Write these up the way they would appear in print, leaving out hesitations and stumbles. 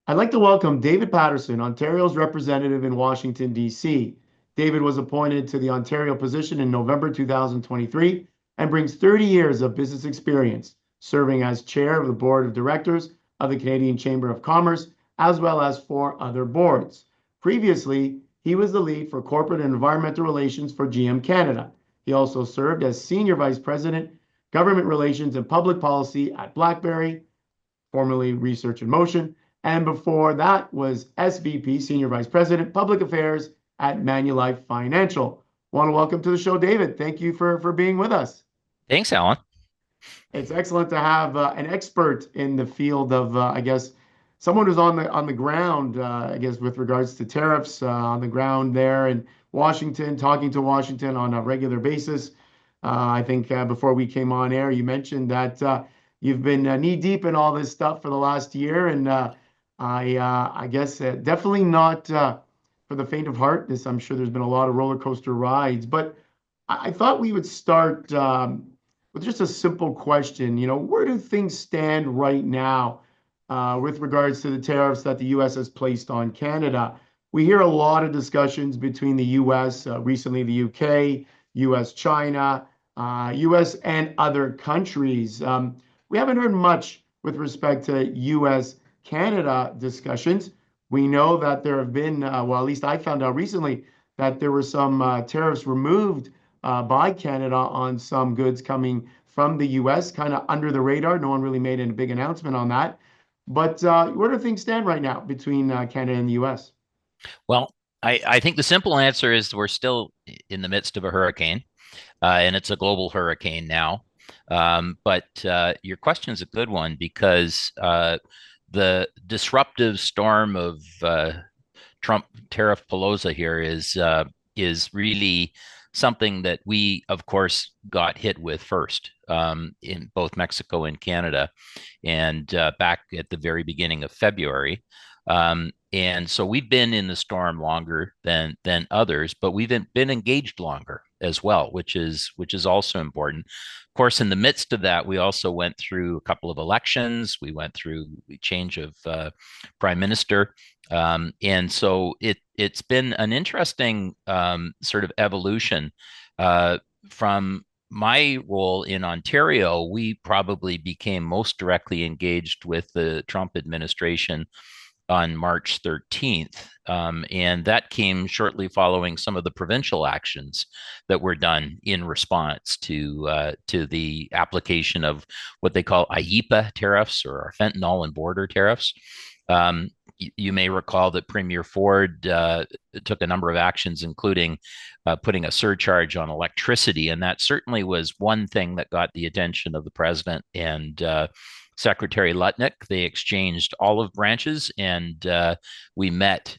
I'd like to welcome David Paterson, Ontario's representative in Washington, D.C. David was appointed to the Ontario position in November 2023 and brings 30 years of business experience, serving as chair of the board of directors of the Canadian Chamber of Commerce, as well as four other boards. Previously, he was the lead for corporate and environmental relations for GM Canada. He also served as senior vice president, government relations and public policy at BlackBerry, formerly Research in Motion, and before that was SVP, Senior Vice President, Public Affairs at Manulife Financial. Want to welcome to the show, David. Thank you for being with us. Thanks, Alan. It's excellent to have an expert in the field of, I guess, someone who's on the ground, I guess, with regards to tariffs on the ground there in Washington, talking to Washington on a regular basis. I think before we came on air, you mentioned that you've been knee deep in all this stuff for the last year, and I guess definitely not for the faint of heart. I'm sure there's been a lot of roller coaster rides, but I thought we would start with just a simple question. Where do things stand right now with regards to the tariffs that the U.S. has placed on Canada? We hear a lot of discussions between the U.S., recently the U.K., U.S. China, U.S. and other countries. We haven't heard much with respect to U.S. Canada discussions. We know that there have been, well, at least I found out recently that there were some tariffs removed by Canada on some goods coming from the U.S., kind of under the radar. No one really made a big announcement on that. But where do things stand right now between Canada and the U.S.? Well, I think the simple answer is we're still in the midst of a hurricane, and it's a global hurricane now. But your question is a good one because the disruptive storm of Trump tariff palooza here is really something that we, of course, got hit with first in both Mexico and Canada, and back at the very beginning of February. And so we've been in the storm longer than others, but we've been engaged longer as well, which is also important. Of course, in the midst of that, we also went through a couple of elections. We went through a change of prime minister, and so it's been an interesting sort of evolution from my role in Ontario. We probably became most directly engaged with the Trump administration on March 13th. And that came shortly following some of the provincial actions that were done in response to the application of what they call IEEPA tariffs, or fentanyl and border tariffs. You may recall that Premier Ford took a number of actions, including putting a surcharge on electricity. And that certainly was one thing that got the attention of the president and Secretary Lutnick. They exchanged olive branches, and we met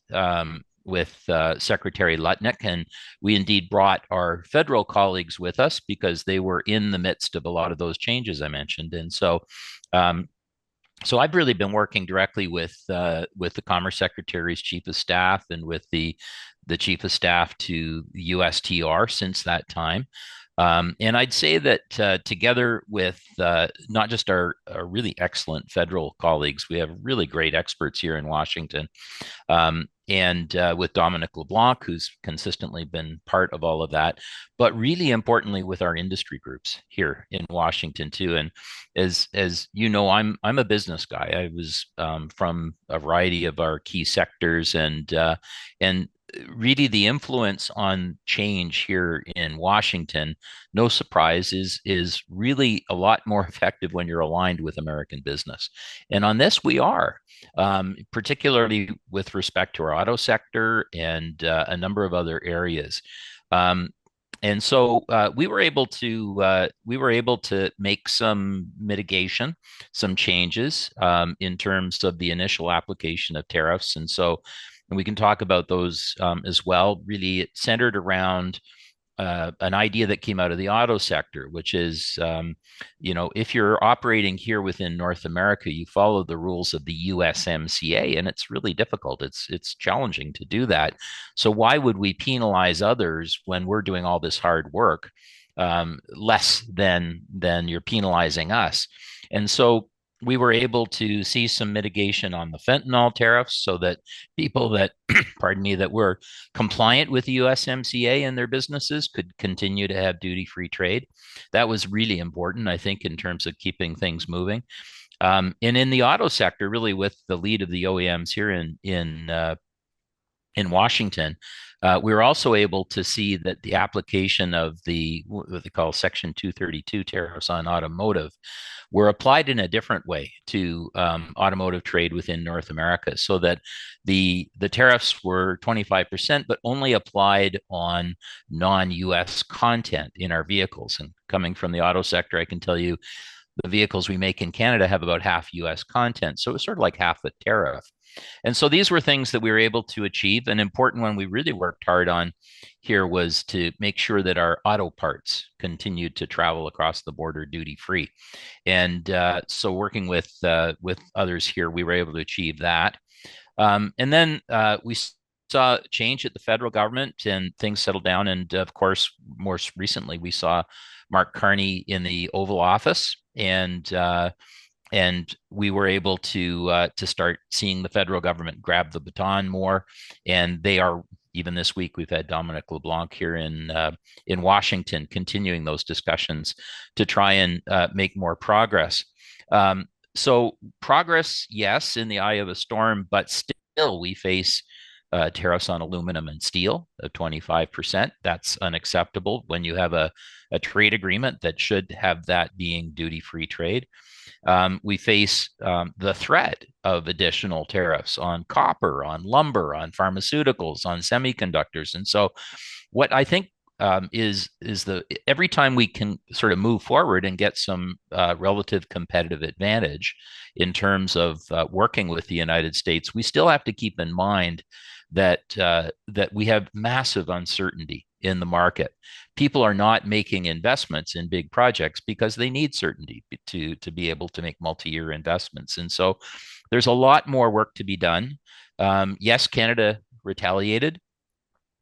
with Secretary Lutnick, and we indeed brought our federal colleagues with us because they were in the midst of a lot of those changes I mentioned. And so I've really been working directly with the Commerce Secretary's chief of staff and with the chief of staff to the USTR since that time. And I'd say that together with not just our really excellent federal colleagues, we have really great experts here in Washington, and with Dominic LeBlanc, who's consistently been part of all of that, but really importantly with our industry groups here in Washington too. And as you know, I'm a business guy. I was from a variety of our key sectors, and really the influence on change here in Washington, no surprise, is really a lot more effective when you're aligned with American business. And on this, we are, particularly with respect to our auto sector and a number of other areas. And so we were able to make some mitigation, some changes in terms of the initial application of tariffs. And we can talk about those as well. Really, it centered around an idea that came out of the auto sector, which is, if you're operating here within North America, you follow the rules of the USMCA, and it's really difficult. It's challenging to do that. So why would we penalize others when we're doing all this hard work less than you're penalizing us? And so we were able to see some mitigation on the fentanyl tariffs so that people that, pardon me, that were compliant with the USMCA and their businesses could continue to have duty free trade. That was really important, I think, in terms of keeping things moving. And in the auto sector, really with the lead of the OEMs here in Washington, we were also able to see that the application of the what they call Section 232 tariffs on automotive were applied in a different way to automotive trade within North America, so that the tariffs were 25%, but only applied on non-U.S. content in our vehicles. And coming from the auto sector, I can tell you the vehicles we make in Canada have about half US content. So it's sort of like half a tariff. And so these were things that we were able to achieve. An important one we really worked hard on here was to make sure that our auto parts continued to travel across the border duty free. And so working with others here, we were able to achieve that. And then we saw change at the federal government and things settled down. And of course, more recently, we saw Mark Carney in the Oval Office, and we were able to start seeing the federal government grab the baton more. And they are, even this week, we've had Dominic LeBlanc here in Washington, continuing those discussions to try and make more progress. So progress, yes, in the eye of a storm, but still we face tariffs on aluminum and steel of 25%. That's unacceptable when you have a trade agreement that should have that being duty-free trade. We face the threat of additional tariffs on copper, on lumber, on pharmaceuticals, on semiconductors. And so what I think is the every time we can sort of move forward and get some relative competitive advantage in terms of working with the United States, we still have to keep in mind that that we have massive uncertainty in the market. People are not making investments in big projects because they need certainty to be able to make multi-year investments. And so there's a lot more work to be done. Yes, Canada retaliated,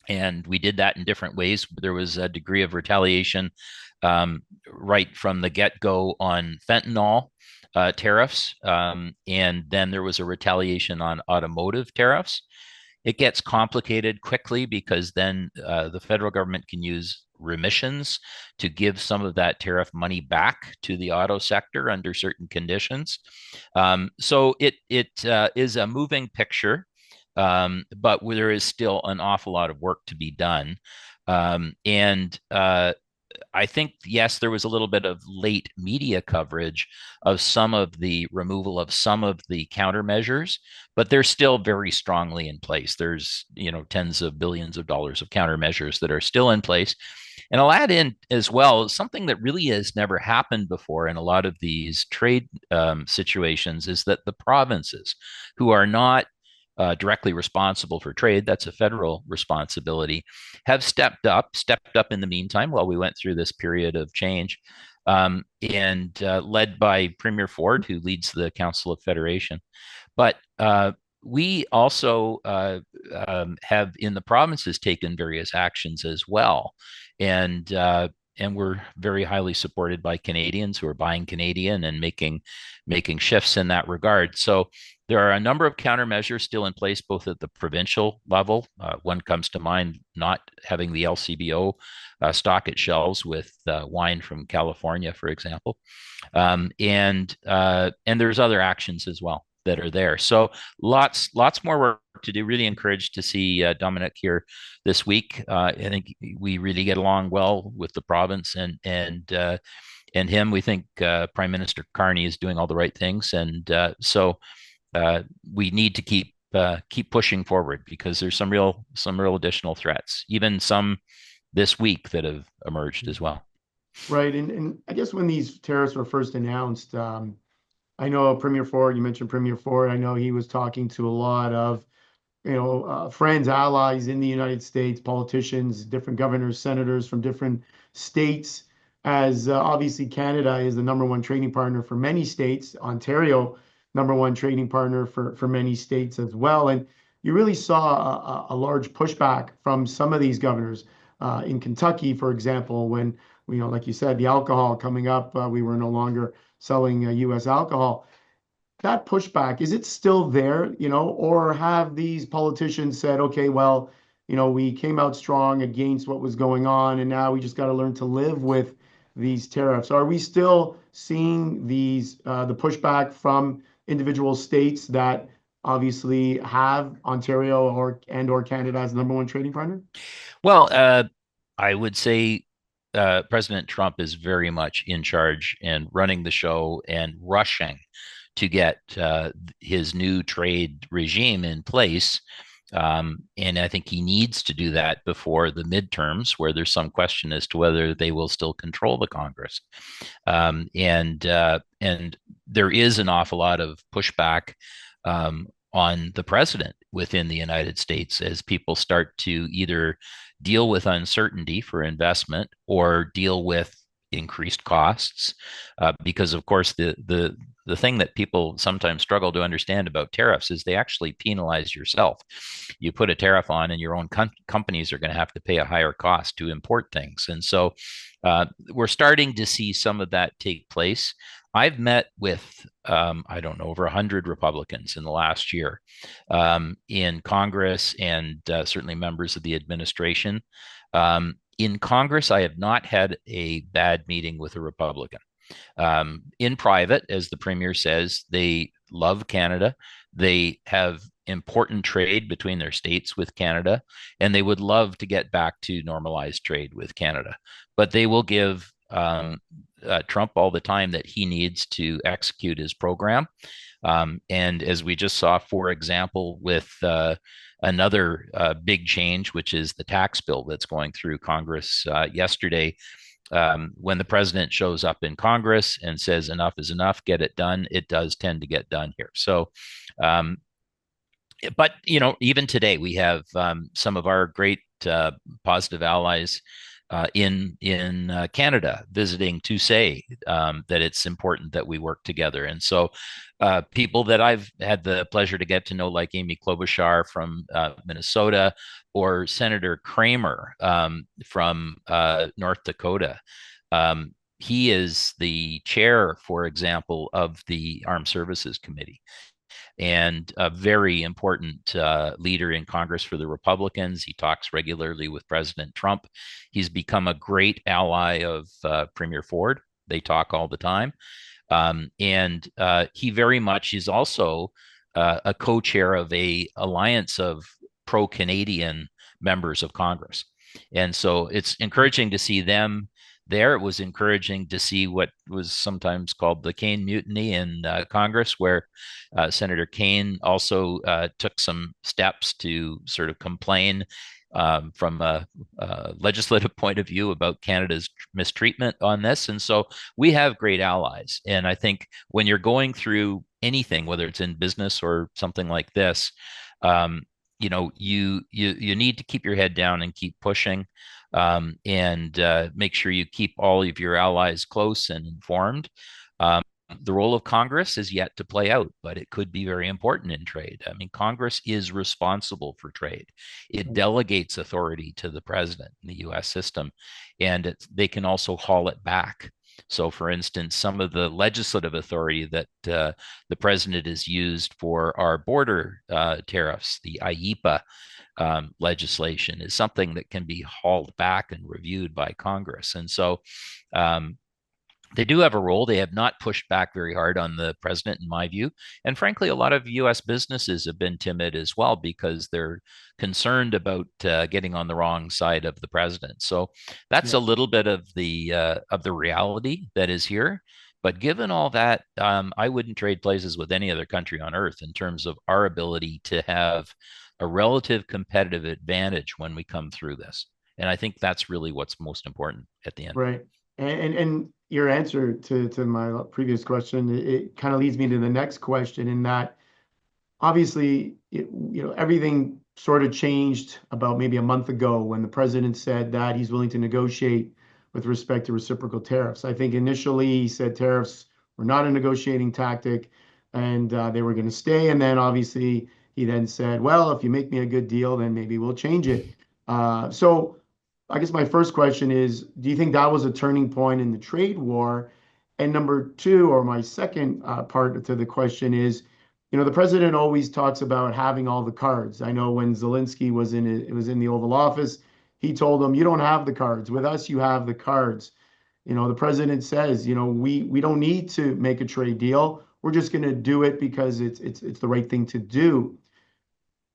and we did that in different ways. There was a degree of retaliation right from the get-go on fentanyl tariffs, and then there was a retaliation on automotive tariffs. It gets complicated quickly because then the federal government can use remissions to give some of that tariff money back to the auto sector under certain conditions. So it is a moving picture, but there is still an awful lot of work to be done. And I think, yes, there was a little bit of late media coverage of some of the removal of some of the countermeasures, but they're still very strongly in place. There's, tens of billions of dollars of countermeasures that are still in place. And I'll add in as well something that really has never happened before in a lot of these trade situations is that the provinces who are not directly responsible for trade, that's a federal responsibility, have stepped up in the meantime while we went through this period of change, and led by Premier Ford, who leads the Council of Federation. But we also have in the provinces taken various actions as well. And we're very highly supported by Canadians who are buying Canadian and making shifts in that regard. So there are a number of countermeasures still in place, both at the provincial level. One comes to mind, not having the LCBO stock at shelves with wine from California, for example. And there's other actions as well that are there. So lots more work to do. Really encouraged to see Dominic here this week. I think we really get along well with the province and him. We think Prime Minister Carney is doing all the right things, and so we need to keep pushing forward because there's some real additional threats, even some this week that have emerged as well. Right, and I guess when these tariffs were first announced, I know Premier Ford. You mentioned Premier Ford. I know he was talking to a lot of friends, allies in the United States, politicians, different governors, senators from different states, as obviously Canada is the number one trading partner for many states. Ontario, number one trading partner for many states as well. And you really saw a large pushback from some of these governors. In Kentucky, for example, when, like you said, the alcohol coming up, we were no longer selling U.S. alcohol. that pushback, is it still there, or have these politicians said, okay, well, we came out strong against what was going on, and now we just got to learn to live with these tariffs? Are we still seeing the pushback from individual states that obviously have Ontario or Canada as the number one trading partner? Well, I would say President Trump is very much in charge and running the show and rushing to get his new trade regime in place. And I think he needs to do that before the midterms, where there's some question as to whether they will still control the Congress. And there is an awful lot of pushback on the president within the United States as people start to either deal with uncertainty for investment or deal with increased costs, because of course the thing that people sometimes struggle to understand about tariffs is they actually penalize yourself. You put a tariff on, and your own companies are going to have to pay a higher cost to import things, and so we're starting to see some of that take place. I've met with, I don't know, over 100 Republicans in the last year in Congress, and certainly members of the administration. In Congress, I have not had a bad meeting with a Republican. In private, as the premier says, they love Canada. They have important trade between their states with Canada, and they would love to get back to normalized trade with Canada. But they will give Trump all the time that he needs to execute his program. And as we just saw, for example, with another big change, which is the tax bill that's going through Congress yesterday, when the president shows up in Congress and says enough is enough, get it done, it does tend to get done here. So, but even today we have some of our great positive allies in Canada visiting to say that it's important that we work together. And so people that I've had the pleasure to get to know, like Amy Klobuchar from Minnesota, or Senator Kramer from North Dakota. He is the chair, for example, of the Armed Services Committee, and a very important leader in Congress for the Republicans. He talks regularly with President Trump. He's become a great ally of Premier Ford. They talk all the time. And he very much is also a co-chair of a alliance of pro-Canadian members of Congress. And so it's encouraging to see them there. It was encouraging to see what was sometimes called the Kane Mutiny in Congress, where Senator Kane also took some steps to sort of complain from a legislative point of view about Canada's mistreatment on this. And so we have great allies. And I think when you're going through anything, whether it's in business or something like this, you need to keep your head down and keep pushing, and make sure you keep all of your allies close and informed. The role of Congress is yet to play out, but it could be very important in trade. I mean, Congress is responsible for trade. It delegates authority to the president in the U.S. system, and they can also haul it back. So, for instance, some of the legislative authority that the president has used for our border tariffs, the IEPA legislation, is something that can be hauled back and reviewed by Congress. And so they do have a role. They have not pushed back very hard on the president, in my view. And frankly, a lot of U.S. businesses have been timid as well because they're concerned about getting on the wrong side of the president. So that's a little bit of the reality that is here. But given all that, I wouldn't trade places with any other country on earth in terms of our ability to have a relative competitive advantage when we come through this. And I think that's really what's most important at the end. Right. And your answer to my previous question, it kind of leads me to the next question, in that obviously, everything sort of changed about maybe a month ago when the president said that he's willing to negotiate with respect to reciprocal tariffs. I think initially he said tariffs were not a negotiating tactic, and they were going to stay. And then obviously he then said, well, if you make me a good deal, then maybe we'll change it. So I guess my first question is, do you think that was a turning point in the trade war? And number two, or my second part to the question is, the president always talks about having all the cards. I know when Zelensky was in the Oval Office, he told them, "You don't have the cards. With us, you have the cards." The president says, we don't need to make a trade deal. We're just going to do it because it's the right thing to do.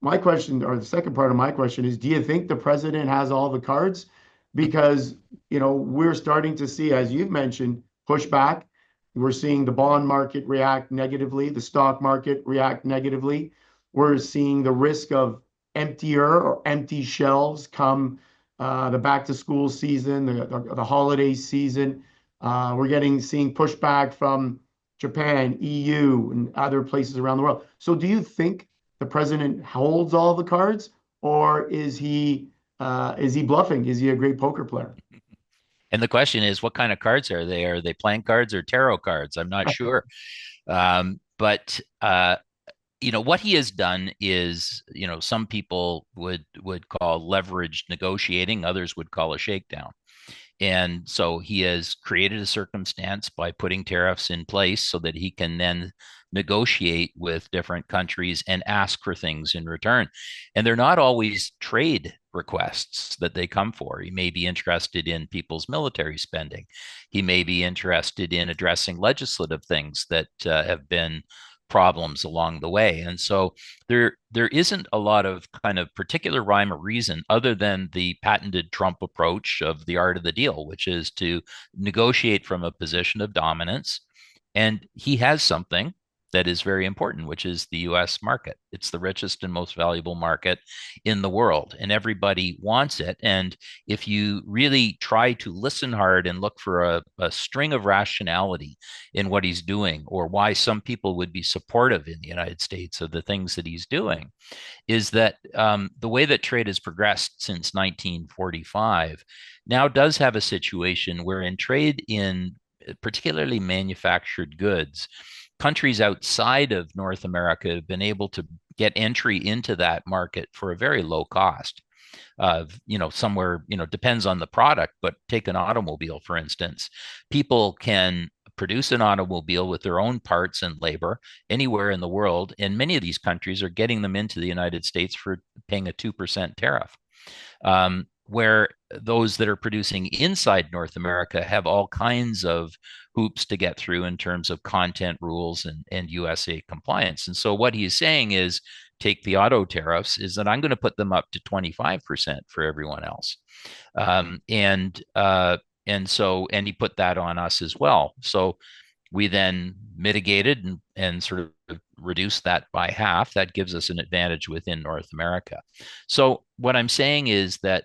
My question, or the second part of my question is, do you think the president has all the cards? Because, we're starting to see, as you've mentioned, pushback. We're seeing the bond market react negatively, the stock market react negatively. We're seeing the risk of emptier or empty shelves come the back to school season, the holiday season. Seeing pushback from Japan, EU, and other places around the world. So do you think the president holds all the cards, or is he bluffing? Is he a great poker player? And the question is, what kind of cards are they? Are they playing cards or tarot cards? I'm not sure. But what he has done is, some people would call leveraged negotiating, others would call a shakedown. And so he has created a circumstance by putting tariffs in place so that he can then negotiate with different countries and ask for things in return. And they're not always trade requests that they come for. He may be interested in people's military spending. He may be interested in addressing legislative things that have been problems along the way. And so there isn't a lot of kind of particular rhyme or reason other than the patented Trump approach of the art of the deal, which is to negotiate from a position of dominance. And he has something that is very important, which is the U.S. market. It's the richest and most valuable market in the world, and everybody wants it. And if you really try to listen hard and look for a string of rationality in what he's doing, or why some people would be supportive in the United States of the things that he's doing, is that the way that trade has progressed since 1945 now does have a situation where in trade in particularly manufactured goods, countries outside of North America have been able to get entry into that market for a very low cost. Somewhere, depends on the product, but take an automobile, for instance. People can produce an automobile with their own parts and labor anywhere in the world. And many of these countries are getting them into the United States for paying a 2% tariff. Where those that are producing inside North America have all kinds of hoops to get through in terms of content rules and USA compliance. And so what he's saying is, take the auto tariffs, is that I'm going to put them up to 25% for everyone else. And he put that on us as well. So we then mitigated and sort of reduced that by half. That gives us an advantage within North America. So what I'm saying is that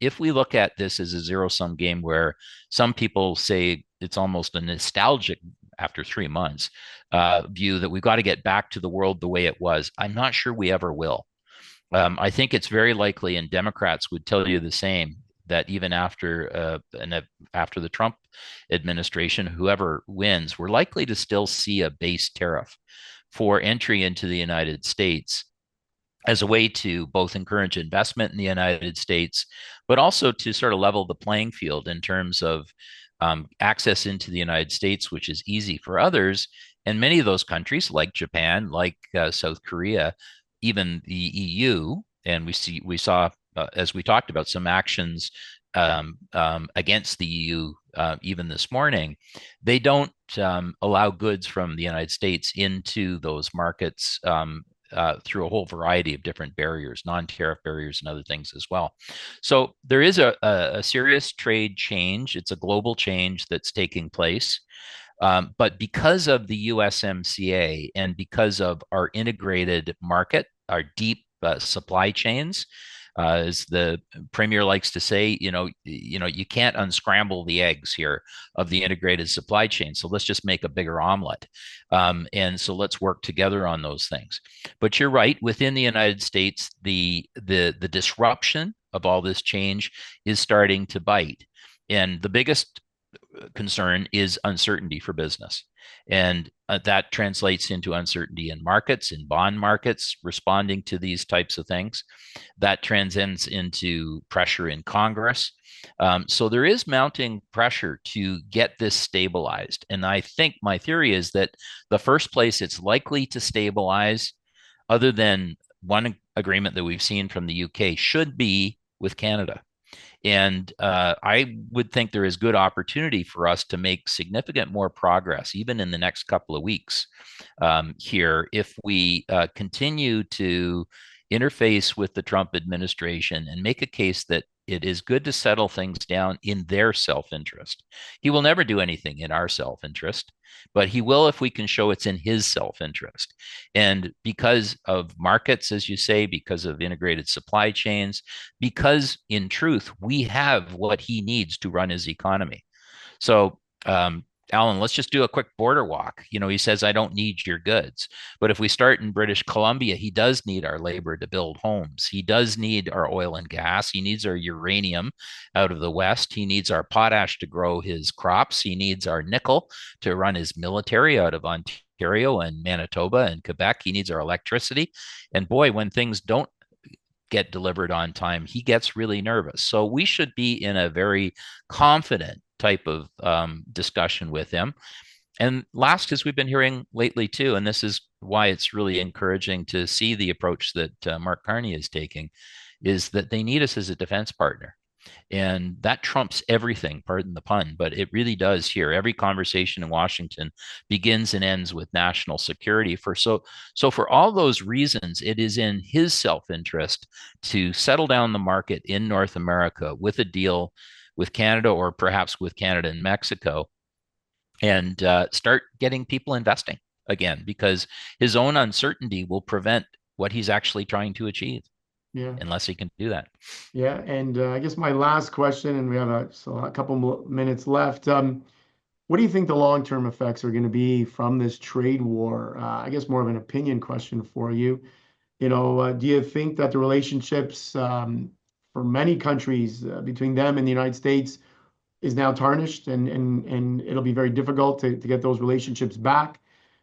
if we look at this as a zero-sum game, where some people say it's almost a nostalgic, after 3 months, view that we've got to get back to the world the way it was, I'm not sure we ever will. I think it's very likely, and Democrats would tell you the same, that even after the Trump administration, whoever wins, we're likely to still see a base tariff for entry into the United States as a way to both encourage investment in the United States, but also to sort of level the playing field in terms of access into the United States, which is easy for others. And many of those countries, like Japan, like South Korea, even the EU, and we saw, as we talked about, some actions against the EU even this morning. They don't allow goods from the United States into those markets through a whole variety of different barriers, non-tariff barriers and other things as well. So there is a serious trade change. It's a global change that's taking place. But because of the USMCA and because of our integrated market, our deep supply chains, as the premier likes to say, you can't unscramble the eggs here of the integrated supply chain. So let's just make a bigger omelet. And so let's work together on those things. But you're right, within the United States, the disruption of all this change is starting to bite. And the biggest concern is uncertainty for business. And that translates into uncertainty in markets, in bond markets, responding to these types of things. That transcends into pressure in Congress. So there is mounting pressure to get this stabilized. And I think my theory is that the first place it's likely to stabilize, other than one agreement that we've seen from the UK, should be with Canada. And I would think there is good opportunity for us to make significant more progress, even in the next couple of weeks here, if we continue to interface with the Trump administration and make a case that it is good to settle things down in their self-interest. He will never do anything in our self-interest, but he will if we can show it's in his self-interest. And because of markets, as you say, because of integrated supply chains, because in truth, we have what he needs to run his economy. So, Alan, let's just do a quick border walk. He says, I don't need your goods. But if we start in British Columbia, he does need our labor to build homes. He does need our oil and gas. He needs our uranium out of the West. He needs our potash to grow his crops. He needs our nickel to run his military out of Ontario and Manitoba and Quebec. He needs our electricity. And boy, when things don't get delivered on time, he gets really nervous. So we should be in a very confident type of discussion with him. And last, as we've been hearing lately too, and this is why it's really encouraging to see the approach that Mark Carney is taking, is that they need us as a defense partner. And that trumps everything, pardon the pun, but it really does here. Every conversation in Washington begins and ends with national security. So for all those reasons, it is in his self-interest to settle down the market in North America with a deal with Canada, or perhaps with Canada and Mexico, and start getting people investing again, because his own uncertainty will prevent what he's actually trying to achieve Yeah. unless he can do that. Yeah. And I guess my last question, and we have a couple minutes left. What do you think the long-term effects are going to be from this trade war? I guess more of an opinion question for you. Do you think that the relationships for many countries between them and the United States is now tarnished, and it'll be very difficult to get those relationships back?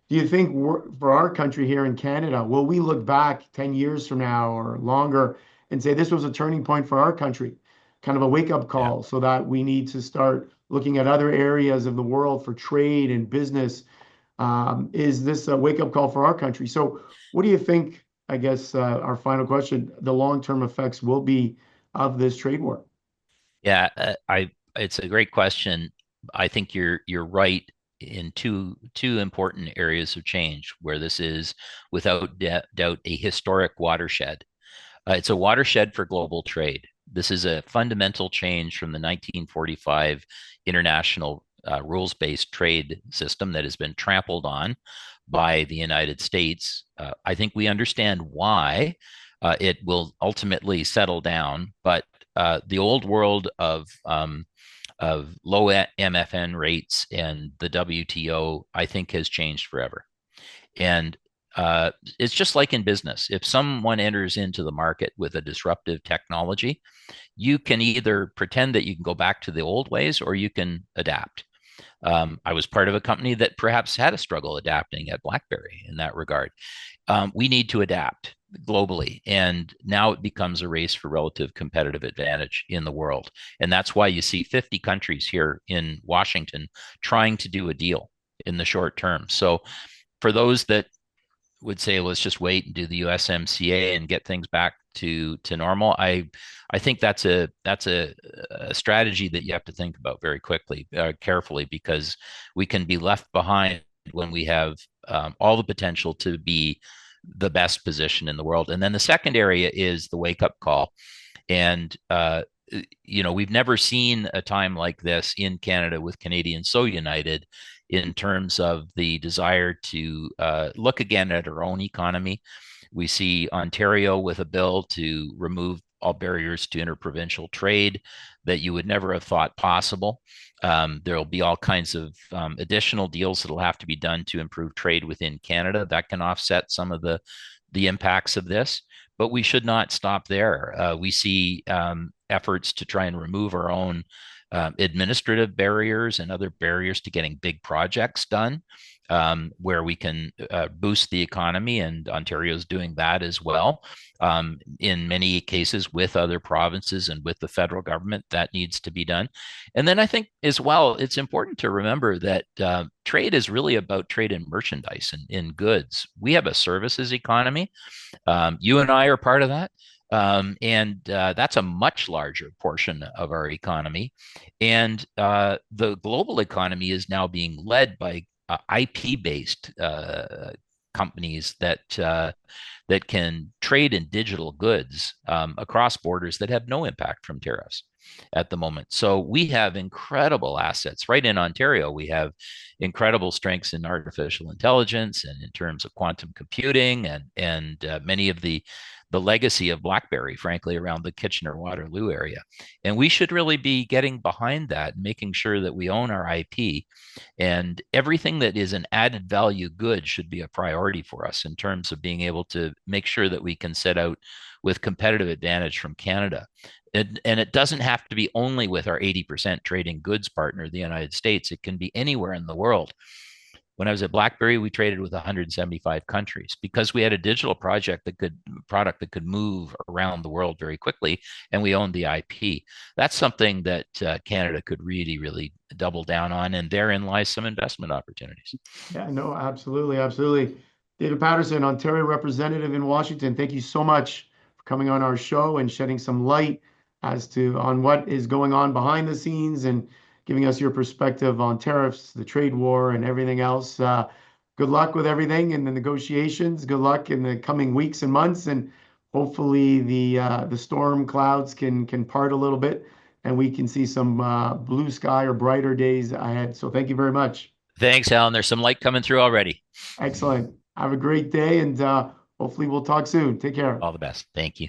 Do you think for our country here in Canada, will we look back 10 years from now or longer and say this was a turning point for our country, kind of a wake-up Yeah. call, so that we need to start looking at other areas of the world for trade and business? Is this a wake-up call for our country? So what do you think, I guess, our final question, the long-term effects will be of this trade war? Yeah, I it's a great question. I think you're right in two important areas of change where this is without doubt a historic watershed. It's a watershed for global trade. This is a fundamental change from the 1945 international rules-based trade system that has been trampled on by the United States. I think we understand why it will ultimately settle down, but the old world of low MFN rates and the WTO, I think, has changed forever. And it's just like in business. If someone enters into the market with a disruptive technology, you can either pretend that you can go back to the old ways or you can adapt. I was part of a company that perhaps had a struggle adapting at BlackBerry in that regard. We need to adapt globally. And now it becomes a race for relative competitive advantage in the world. And that's why you see 50 countries here in Washington trying to do a deal in the short term. So for those that would say, let's just wait and do the USMCA and get things back to normal, I think that's a strategy that you have to think about very quickly, carefully, because we can be left behind when we have all the potential to be the best position in the world. And then the second area is the wake up call. And we've never seen a time like this in Canada with Canadians so united in terms of the desire to look again at our own economy. We see Ontario with a bill to remove all barriers to interprovincial trade that you would never have thought possible. There will be all kinds of additional deals that will have to be done to improve trade within Canada that can offset some of the impacts of this. But we should not stop there. We see efforts to try and remove our own administrative barriers and other barriers to getting big projects done, where we can boost the economy, and Ontario is doing that as well. In many cases, with other provinces and with the federal government, that needs to be done. And then I think as well, it's important to remember that trade is really about trade in merchandise and in goods. We have a services economy. You and I are part of that. And that's a much larger portion of our economy. And the global economy is now being led by IP-based companies that can trade in digital goods across borders that have no impact from tariffs at the moment. So we have incredible assets right in Ontario. We have incredible strengths in artificial intelligence and in terms of quantum computing, and many of the legacy of BlackBerry, frankly, around the Kitchener-Waterloo area. And we should really be getting behind that and making sure that we own our IP. And everything that is an added value good should be a priority for us in terms of being able to make sure that we can set out with competitive advantage from Canada. And it doesn't have to be only with our 80% trading goods partner, the United States. It can be anywhere in the world. When I was at BlackBerry, we traded with 175 countries because we had a digital product that could move around the world very quickly, and we owned the IP. That's something that Canada could really, really double down on, and therein lies some investment opportunities. Yeah, no, absolutely, absolutely. David Paterson, Ontario representative in Washington, thank you so much for coming on our show and shedding some light as to on what is going on behind the scenes and giving us your perspective on tariffs, the trade war, and everything else. Good luck with everything in the negotiations. Good luck in the coming weeks and months, and hopefully the storm clouds can part a little bit, and we can see some blue sky or brighter days ahead. So thank you very much. Thanks, Alan. There's some light coming through already. Excellent. Have a great day, and hopefully we'll talk soon. Take care. All the best. Thank you.